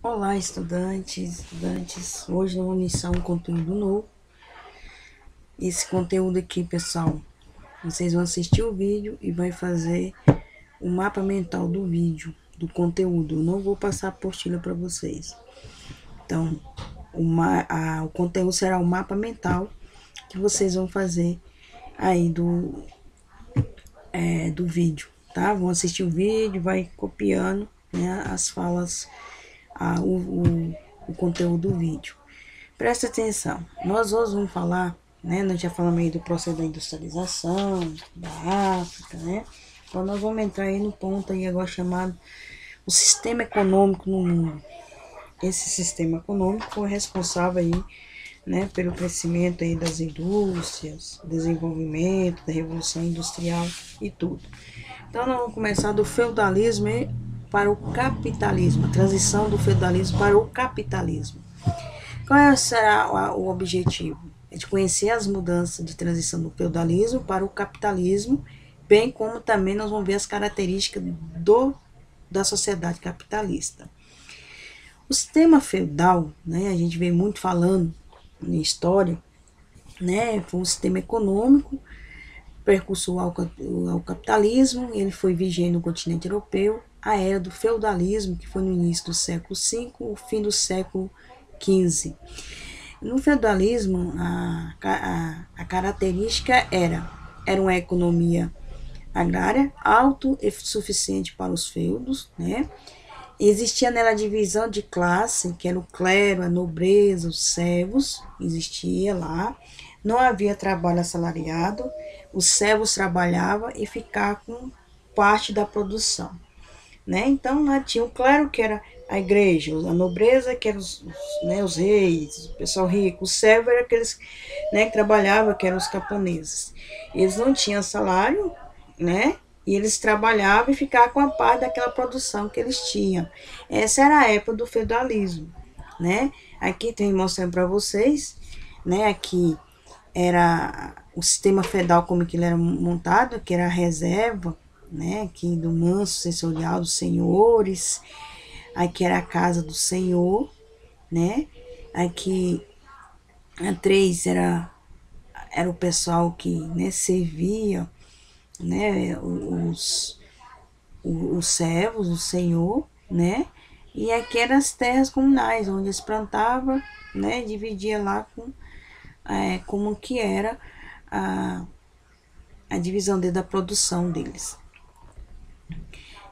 Olá, estudantes. Hoje nós vamos iniciar um conteúdo novo. Esse conteúdo aqui, pessoal, vocês vão assistir o vídeo e vai fazer o mapa mental do vídeo, do conteúdo. Eu não vou passar a apostila para vocês. Então, o conteúdo será o mapa mental que vocês vão fazer aí do vídeo, tá? Vão assistir o vídeo, vai copiando, né, as falas, o conteúdo do vídeo. Presta atenção, nós hoje vamos falar, né, nós já falamos aí do processo da industrialização, da África, né, então nós vamos entrar aí no ponto aí agora chamado o sistema econômico no mundo. Esse sistema econômico foi responsável aí, né, pelo crescimento aí das indústrias, desenvolvimento, da revolução industrial e tudo. Então nós vamos começar do feudalismo para o capitalismo, a transição do feudalismo para o capitalismo. Qual será o objetivo? É de conhecer as mudanças de transição do feudalismo para o capitalismo, bem como também nós vamos ver as características da sociedade capitalista. O sistema feudal, né, a gente vem muito falando em história, né, foi um sistema econômico precursor ao capitalismo. Ele foi vigente no continente europeu, a era do feudalismo, que foi no início do século V, o fim do século XV. No feudalismo, a característica era uma economia agrária autossuficiente para os feudos, né? Existia nela a divisão de classe, que era o clero, a nobreza, os servos, existia lá. Não havia trabalho assalariado, os servos trabalhavam e ficavam com parte da produção, né? Então lá tinha o clero, que era a igreja, a nobreza, que eram os reis, o pessoal rico, os servos eram aqueles, né, que trabalhavam, que eram os camponeses. Eles não tinham salário, né? E eles trabalhavam e ficavam com a parte daquela produção que eles tinham. Essa era a época do feudalismo, né? Aqui tem mostrando para vocês, né? Aqui era o sistema feudal, como que ele era montado, que era a reserva, né? Aqui do manso sensorial dos senhores. Aqui era a casa do senhor, né? Aqui a 3 era o pessoal que, né, servia, né, os servos, o senhor, né? E aqui eram as terras comunais, onde eles plantavam, né? Dividia lá como que era a divisão da produção deles.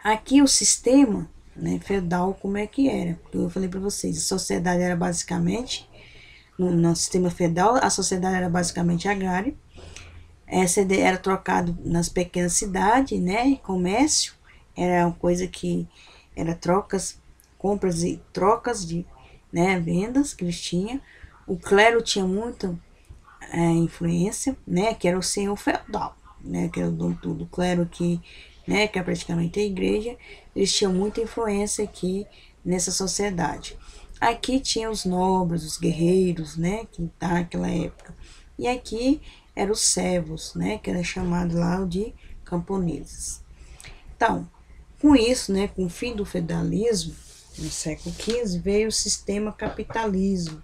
Aqui o sistema, né, feudal, como é que era? Eu falei para vocês, a sociedade era basicamente, no sistema feudal, a sociedade era basicamente agrária. Essa era trocado nas pequenas cidades, né? Comércio era uma coisa que era compras e trocas de, né, vendas que eles tinham. O clero tinha muita influência, né? Que era o senhor feudal, né? Que era o dono do clero que, né? Que é praticamente a igreja. Eles tinham muita influência aqui nessa sociedade. Aqui tinha os nobres, os guerreiros, né? Que tá naquela época. E aqui eram os servos, né, que era chamado lá de camponeses. Então, com isso, né, com o fim do feudalismo, no século XV, veio o sistema capitalismo.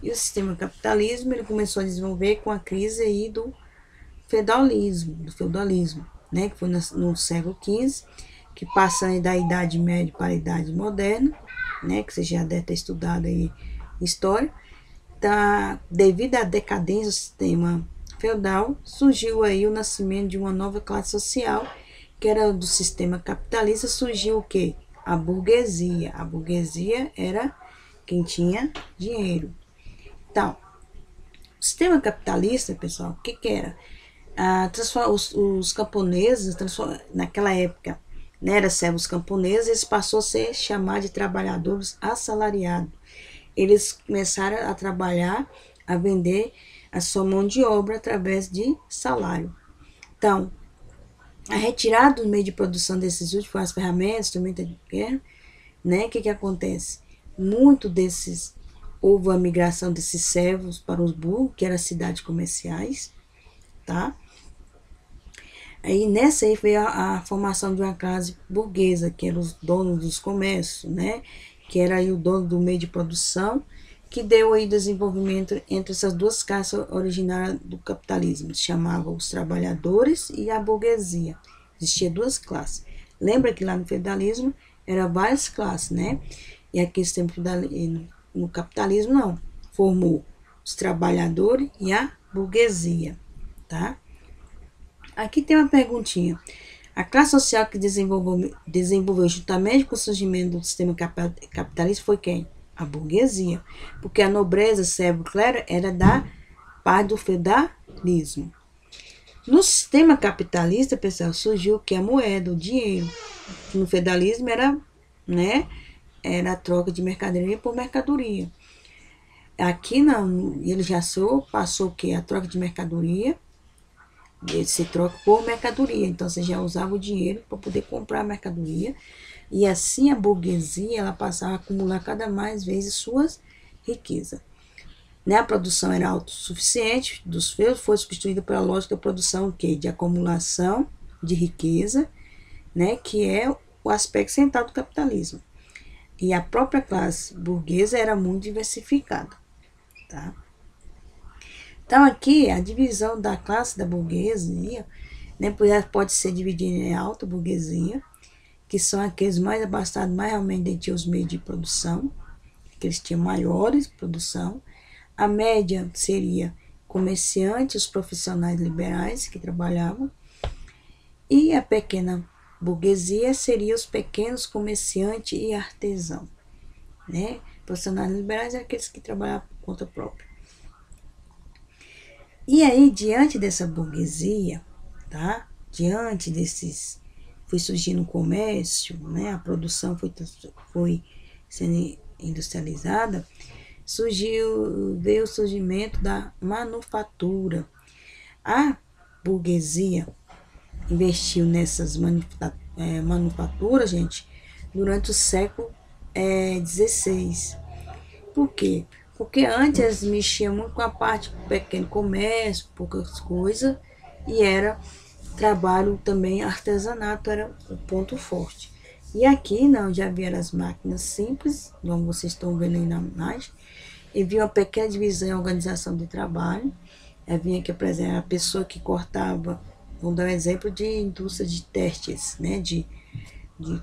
E o sistema capitalismo ele começou a desenvolver com a crise aí do feudalismo, né, que foi no século XV, que passando da Idade Média para a Idade Moderna, né, que você já deve ter estudado aí história. Devido à decadência do sistema feudal, surgiu aí o nascimento de uma nova classe social, que era do sistema capitalista. Surgiu o quê? A burguesia. A burguesia era quem tinha dinheiro. Então, o sistema capitalista, pessoal, o que era? Os camponeses, naquela época, né, eram servos camponeses, eles passaram a ser chamados de trabalhadores assalariados. Eles começaram a trabalhar, a vender a sua mão de obra através de salário. Então, a retirada do meio de produção desses últimos, as ferramentas, instrumentos de guerra, né? O que acontece? Houve a migração desses servos para os burgos, que eram cidades comerciais, tá? Aí nessa aí veio a formação de uma classe burguesa, que eram os donos dos comércios, né? que era aí o dono do meio de produção, que deu aí desenvolvimento entre essas duas classes originárias do capitalismo. Se chamava os trabalhadores e a burguesia. Existia duas classes. Lembra que lá no feudalismo eram várias classes, né? E aqui no capitalismo não. Formou os trabalhadores e a burguesia, tá? Aqui tem uma perguntinha. A classe social que desenvolveu juntamente com o surgimento do sistema capitalista foi quem? A burguesia. Porque a nobreza, servo, clero era da parte do feudalismo. No sistema capitalista, pessoal, surgiu o que? A moeda, o dinheiro. No feudalismo era, né, era a troca de mercadoria por mercadoria. Aqui não, ele já passou o que? A troca de mercadoria. Se troca por mercadoria, então você já usava o dinheiro para poder comprar a mercadoria, e assim a burguesia ela passava a acumular cada mais vezes suas riquezas. Né? A produção era autossuficiente dos feudos, foi substituída pela lógica da produção de acumulação de riqueza, né? Que é o aspecto central do capitalismo. E a própria classe burguesa era muito diversificada. Tá? Então, aqui, a divisão da classe da burguesia, né, pode ser dividida em alta burguesia, que são aqueles mais abastados, mais realmente dentre os meios de produção, que eles tinham maiores produção. A média seria comerciantes, os profissionais liberais que trabalhavam, e a pequena burguesia seria os pequenos comerciantes e artesãos. Né? Profissionais liberais são aqueles que trabalhavam por conta própria. E aí, diante dessa burguesia, tá? Diante desses, foi surgindo o comércio, né? A produção foi sendo industrializada, veio o surgimento da manufatura. A burguesia investiu nessas manufaturas, gente, durante o século XVI. Por quê? Porque antes mexia muito com a parte do pequeno comércio, poucas coisas, e era trabalho também, artesanato era o ponto forte. E aqui não, já vieram as máquinas simples, como vocês estão vendo aí na imagem, e vinha uma pequena divisão em organização de trabalho. Vinha aqui, por exemplo, a pessoa que cortava, vamos dar um exemplo de indústria de testes, né, de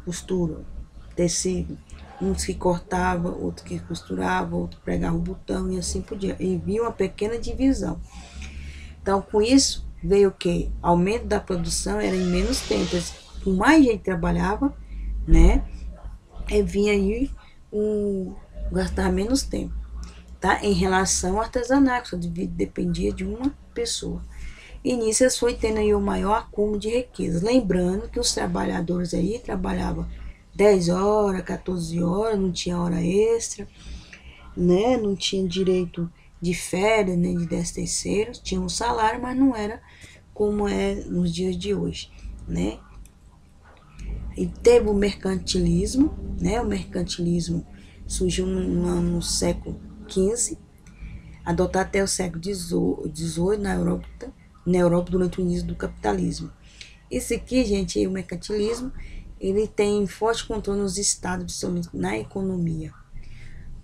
costura, tecido. Uns que cortava, outro que costurava, outro pregava o botão e assim por diante. E viu uma pequena divisão. Então, com isso, veio o quê? Aumento da produção era em menos tempo. Por mais gente trabalhava, né? E vinha aí gastar menos tempo. Tá? Em relação ao artesanato, dependia de uma pessoa. E nisso eles foi tendo aí o maior acúmulo de riqueza. Lembrando que os trabalhadores aí trabalhavam 10 horas, 14 horas, não tinha hora extra, né? Não tinha direito de férias, nem de 10º, tinha um salário, mas não era como é nos dias de hoje, né? E teve o mercantilismo, né? O mercantilismo surgiu no século XV, adotado até o século XVIII na Europa durante o início do capitalismo. Esse aqui, gente, é o mercantilismo. Ele tem forte controle nos estados, principalmente na economia.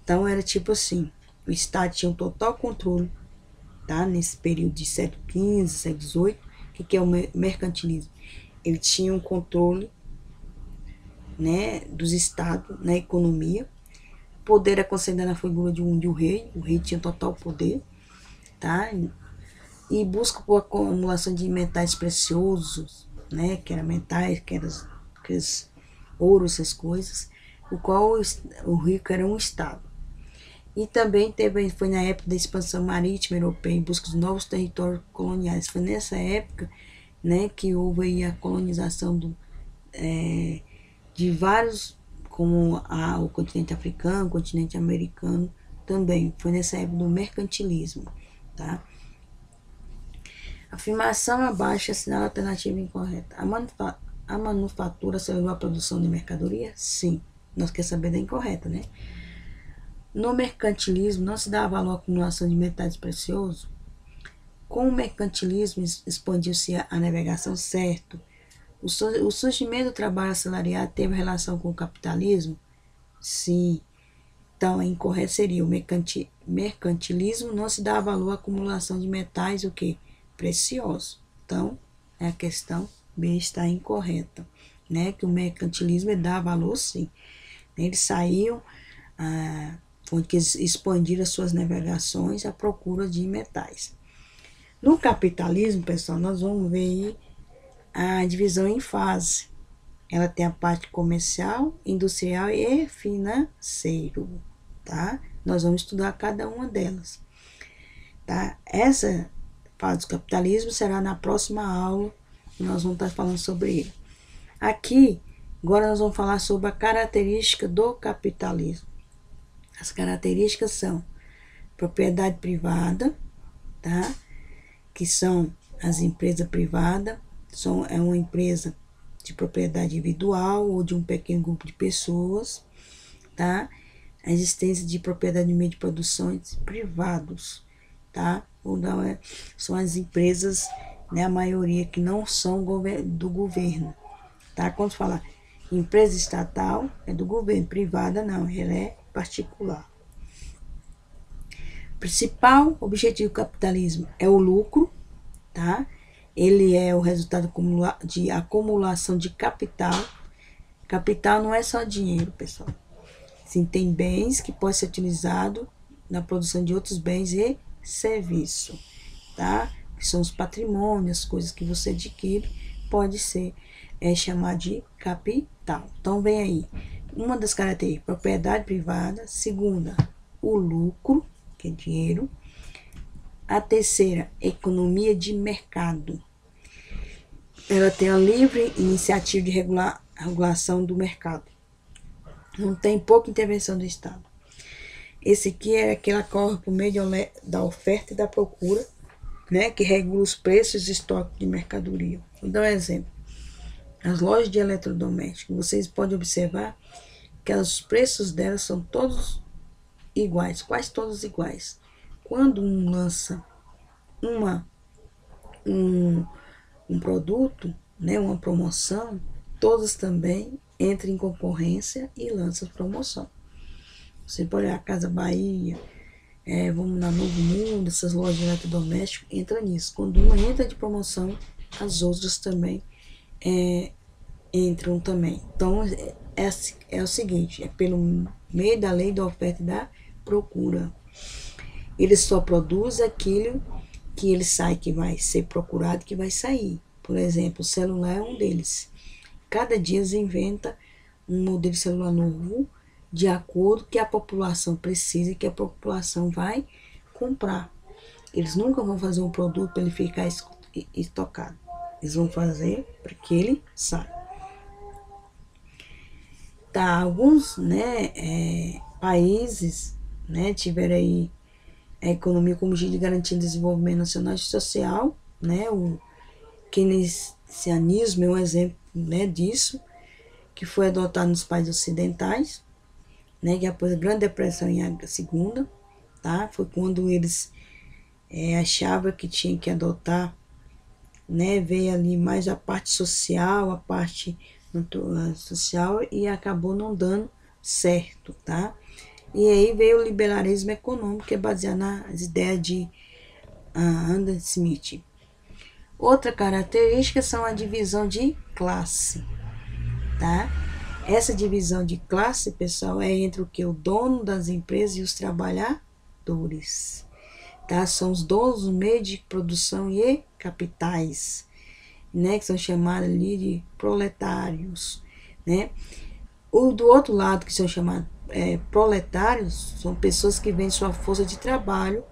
Então, era tipo assim, o estado tinha um total controle, tá? Nesse período de século XV, século XVIII. O que é o mercantilismo? Ele tinha um controle, né, dos estados na economia. O poder era concentrado na figura de um rei. O rei tinha total poder, tá? E busca por acumulação de metais preciosos, né? Que eram metais, que eram ouro, essas coisas, o qual o rico era um estado. E também foi na época da expansão marítima europeia em busca de novos territórios coloniais. Foi nessa época, né, que houve aí a colonização de vários, como o continente africano, o continente americano também. Foi nessa época do mercantilismo, tá? Afirmação abaixo, assinala a alternativa incorreta. A manufatura acelerou a produção de mercadoria? Sim. Nós queremos saber da incorreta, né? No mercantilismo, não se dá valor à acumulação de metais preciosos? Com o mercantilismo, expandiu-se a navegação, certo? O surgimento do trabalho assalariado teve relação com o capitalismo? Sim. Então, a incorreta seria o mercantilismo não se dá valor à acumulação de metais, o quê? Preciosos. Então, a questão B está incorreta, né? Que o mercantilismo dá valor, sim. Eles saíam, foi que eles expandiram as suas navegações à procura de metais. No capitalismo, pessoal, nós vamos ver aí a divisão em fase. Ela tem a parte comercial, industrial e financeiro, tá? Nós vamos estudar cada uma delas, tá? Essa fase do capitalismo será na próxima aula, e nós vamos estar falando sobre ele. Aqui, agora nós vamos falar sobre a característica do capitalismo. As características são propriedade privada, tá? Que são as empresas privadas, é uma empresa de propriedade individual ou de um pequeno grupo de pessoas, tá? A existência de propriedade de meio de produção privados, tá? Ou não são as empresas, né, a maioria que não são do governo, tá? Quando fala empresa estatal, é do governo, privada não, ela é particular. O principal objetivo do capitalismo é o lucro, tá? Ele é o resultado de acumulação de capital. Capital não é só dinheiro, pessoal. Sim, tem bens que podem ser utilizados na produção de outros bens e serviços, tá? Que são os patrimônios, as coisas que você adquire, pode ser chamado de capital. Então, vem aí. Uma das características, propriedade privada. Segunda, o lucro, que é dinheiro. A terceira, economia de mercado. Ela tem a livre iniciativa de regulação do mercado. Não tem pouca intervenção do Estado. Esse aqui é aquele que ocorre por meio da oferta e da procura, né, que regula os preços e estoque de mercadoria. Vou dar um exemplo. As lojas de eletrodomésticos, vocês podem observar que os preços delas são todos iguais, quase todos iguais. Quando um lança um produto, né, uma promoção, todos também entram em concorrência e lançam promoção. Você pode olhar a Casa Bahia, vamos na Novo Mundo, essas lojas de eletrodomésticos, entra nisso. Quando uma entra de promoção, as outras também entram também. Então, é o seguinte, é pelo meio da lei da oferta e da procura. Ele só produz aquilo que ele sai, que vai ser procurado, que vai sair. Por exemplo, o celular é um deles. Cada dia eles inventam um modelo de celular novo, de acordo que a população precisa e que a população vai comprar. Eles nunca vão fazer um produto para ele ficar estocado. Eles vão fazer para que ele saia. Tá, alguns, né, países, né, tiveram aí a economia como jeito de garantir o desenvolvimento nacional e social, né, o keynesianismo é um exemplo, né, disso, que foi adotado nos países ocidentais, né, que após a Grande Depressão e a Segunda, tá, foi quando eles achavam que tinha que adotar, né, veio ali mais a parte social, a parte social e acabou não dando certo, tá? E aí veio o liberalismo econômico, que é baseado nas ideias de Adam Smith. Outra característica são a divisão de classe, tá? Essa divisão de classe, pessoal, é entre o que? O dono das empresas e os trabalhadores, tá? São os donos do meio de produção e capitais, né? Que são chamados ali de proletários, né? O do outro lado, que são chamados proletários, são pessoas que vendem sua força de trabalho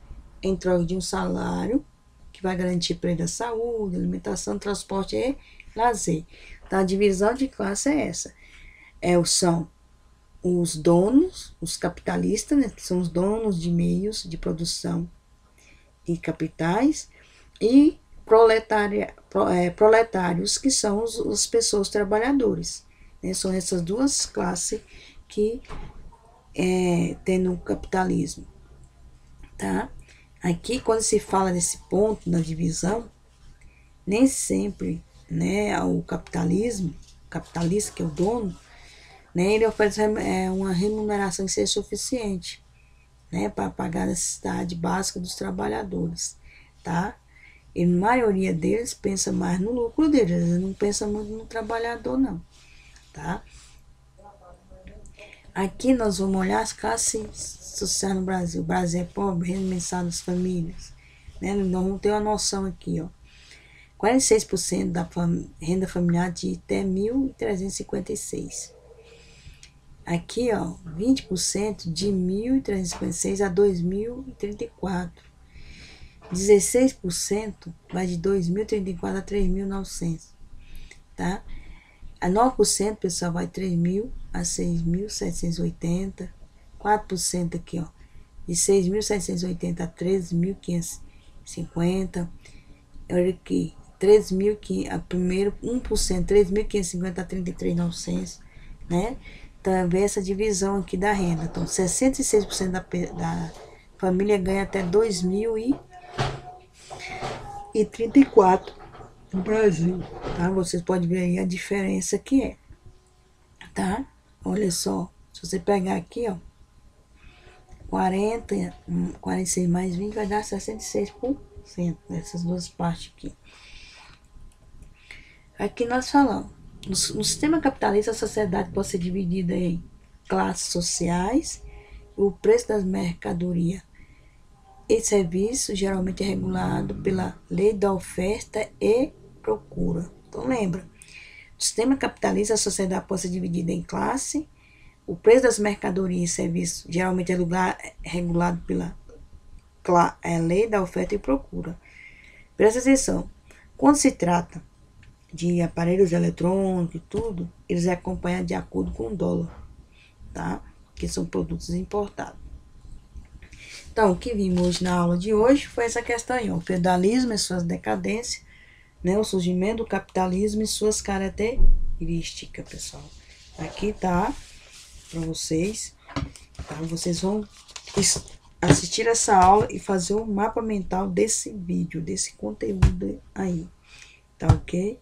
em troca de um salário que vai garantir preço da saúde, alimentação, transporte e lazer. Então, a divisão de classe é essa. São os donos, os capitalistas, né, que são os donos de meios de produção e capitais, e proletários, que são as pessoas trabalhadores. Né? São essas duas classes que tem no capitalismo. Tá? Aqui, quando se fala desse ponto na divisão, nem sempre, né, o capitalismo, capitalista, que é o dono, né? Ele oferece uma remuneração que seja suficiente, né, para pagar a necessidade básica dos trabalhadores, tá? E a maioria deles pensa mais no lucro deles, eles não pensam muito no trabalhador, não, tá? Aqui nós vamos olhar as classes sociais no Brasil. O Brasil é pobre, renda mensal das famílias, né? Nós vamos ter uma noção aqui, ó. 46% da renda familiar de até 1.356. Aqui, ó, 20% de 1.356 a 2.034. 16% vai de 2.034 a 3.900, tá? A 9%, pessoal, vai 3.000 a 6.780. 4% aqui, ó, de 6.780 a 13.550. Olha aqui, 3.500, a primeiro 1%, 3.550 a 33.900, né? Também essa divisão aqui da renda. Então, 66% da família ganha até 2.034 no Brasil, tá? Vocês podem ver aí a diferença que é, tá? Olha só, se você pegar aqui, ó, 46 mais 20 vai dar 66% nessas duas partes aqui. Aqui nós falamos, no sistema capitalista a sociedade pode ser dividida em classes sociais, o preço das mercadorias e serviços geralmente é regulado pela lei da oferta e procura. Então lembra, no sistema capitalista a sociedade pode ser dividida em classe, o preço das mercadorias e serviços geralmente é regulado pela lei da oferta e procura. Presta atenção, quando se trata de aparelhos eletrônicos e tudo, eles acompanham de acordo com o dólar, tá? Que são produtos importados. Então, o que vimos hoje na aula de hoje foi essa questão aí, ó, o feudalismo e suas decadências, né? O surgimento do capitalismo e suas características, pessoal. Aqui tá para vocês, tá? Vocês vão assistir essa aula e fazer um mapa mental desse vídeo, desse conteúdo aí, tá ok?